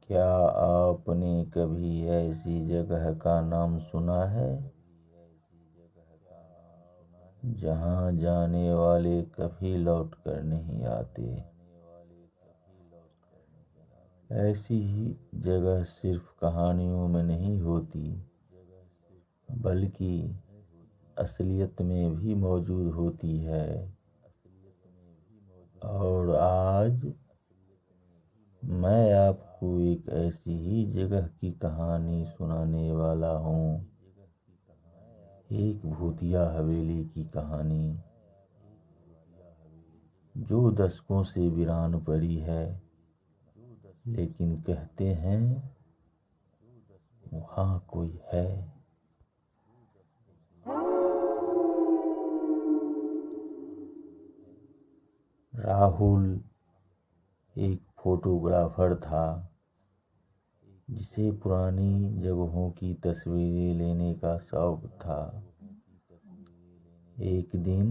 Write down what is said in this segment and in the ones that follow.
क्या आपने कभी ऐसी जगह का नाम सुना है जहाँ जाने वाले कभी लौट कर नहीं आते? ऐसी ही जगह सिर्फ कहानियों में नहीं होती, बल्कि असलियत में भी मौजूद होती है। और आज मैं आपको एक ऐसी ही जगह की कहानी सुनाने वाला हूँ, एक भूतिया हवेली की कहानी जो दशकों से वीरान पड़ी है, लेकिन कहते हैं वहाँ कोई है। राहुल एक फोटोग्राफर था जिसे पुरानी जगहों की तस्वीरें लेने का शौक था। एक दिन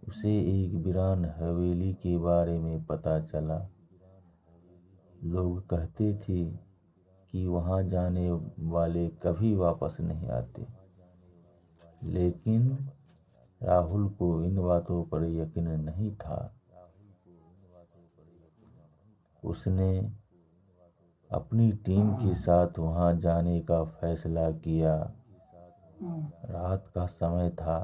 उसे एक वीरान हवेली के बारे में पता चला। लोग कहते थे कि वहाँ जाने वाले कभी वापस नहीं आते, लेकिन राहुल को इन बातों पर यकीन नहीं था। उसने अपनी टीम के साथ वहां जाने का फैसला किया। रात का समय था।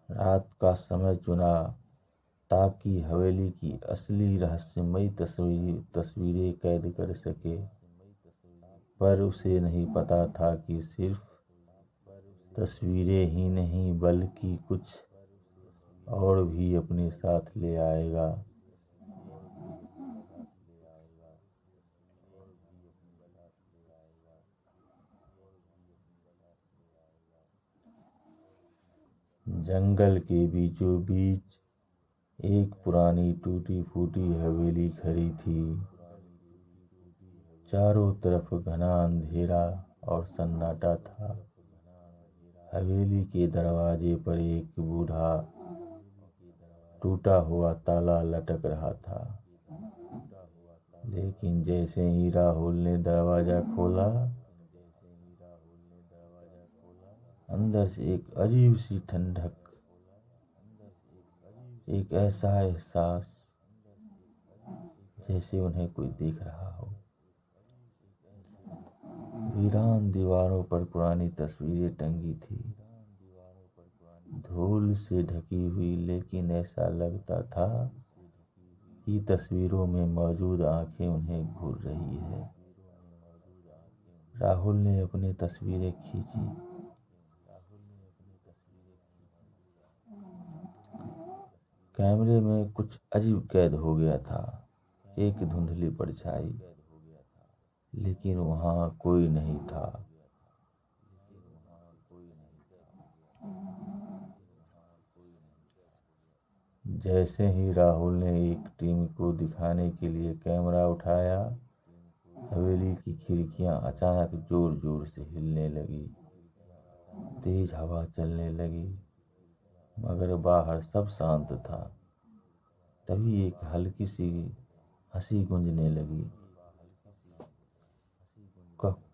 रात का समय चुना ताकि हवेली की असली रहस्यमयी तस्वीरें कैद कर सके। पर उसे नहीं पता था कि सिर्फ तस्वीरें ही नहीं, बल्कि कुछ और भी अपने साथ ले आएगा। जंगल के बीचों बीच एक पुरानी टूटी फूटी हवेली खड़ी थी। चारों तरफ घना अंधेरा और सन्नाटा था। हवेली के दरवाजे पर एक बूढ़ा टूटा हुआ ताला लटक रहा था। लेकिन जैसे ही राहुल ने दरवाजा खोला, अंदर से एक अजीब सी ठंडक, एक ऐसा एहसास जैसे उन्हें कोई देख रहा हो। वीरान दीवारों पर पुरानी तस्वीरें टंगी थी, धूल से ढकी हुई, लेकिन ऐसा लगता था कि तस्वीरों में मौजूद आंखें उन्हें घूर रही है। राहुल ने अपनी तस्वीरें खींची। कैमरे में कुछ अजीब कैद हो गया था। एक धुंधली परछाई, लेकिन वहां कोई नहीं था। जैसे ही राहुल ने एक टीम को दिखाने के लिए कैमरा उठाया, हवेली की खिड़कियां अचानक जोर जोर से हिलने लगी। तेज हवा चलने लगी, मगर बाहर सब शांत था। तभी एक हल्की सी हंसी गूंजने लगी।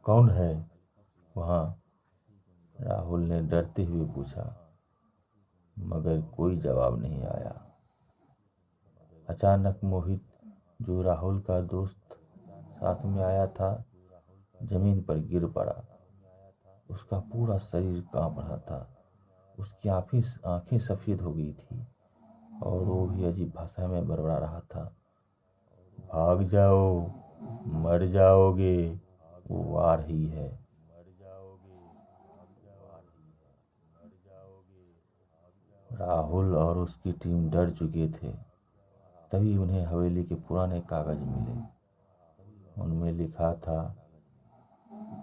कौन है वहाँ? राहुल ने डरते हुए पूछा, मगर कोई जवाब नहीं आया। अचानक मोहित, जो राहुल का दोस्त साथ में आया था, जमीन पर गिर पड़ा। उसका पूरा शरीर कांप रहा था। उसकी आंखें सफेद हो गई थी और वो भी अजीब भाषा में बड़बड़ा रहा था, भाग जाओ, मर जाओगे, वो आ रही है। राहुल और उसकी टीम डर चुके थे। तभी उन्हें हवेली के पुराने कागज मिले। उनमें लिखा था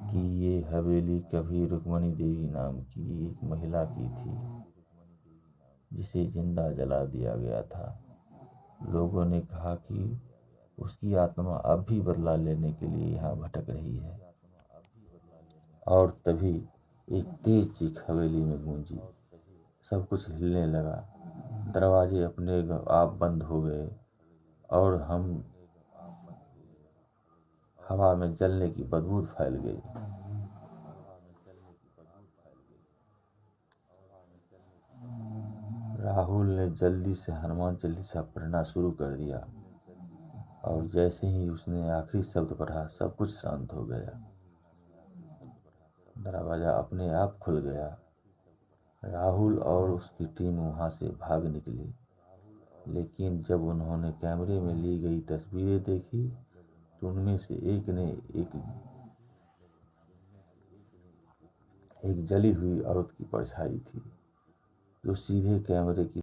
कि ये हवेली कभी रुक्मणी देवी नाम की एक महिला की थी, जिसे जिंदा जला दिया गया था। लोगों ने कहा कि उसकी आत्मा अब भी बदला लेने के लिए यहाँ भटक रही है। और तभी एक तेज चीख हवेली में गूंजी। सब कुछ हिलने लगा, दरवाजे अपने आप बंद हो गए और हवा में जलने की बदबू फैल गई। राहुल ने जल्दी से हनुमान चालीसा पढ़ना शुरू कर दिया और जैसे ही उसने आखिरी शब्द पढ़ा सब कुछ शांत हो गया। दरवाजा अपने आप खुल गया। राहुल और उसकी टीम वहां से भाग निकली, लेकिन जब उन्होंने कैमरे में ली गई तस्वीरें देखी तो उनमें से एक ने एक जली हुई औरत की परछाई थी जो सीधे कैमरे की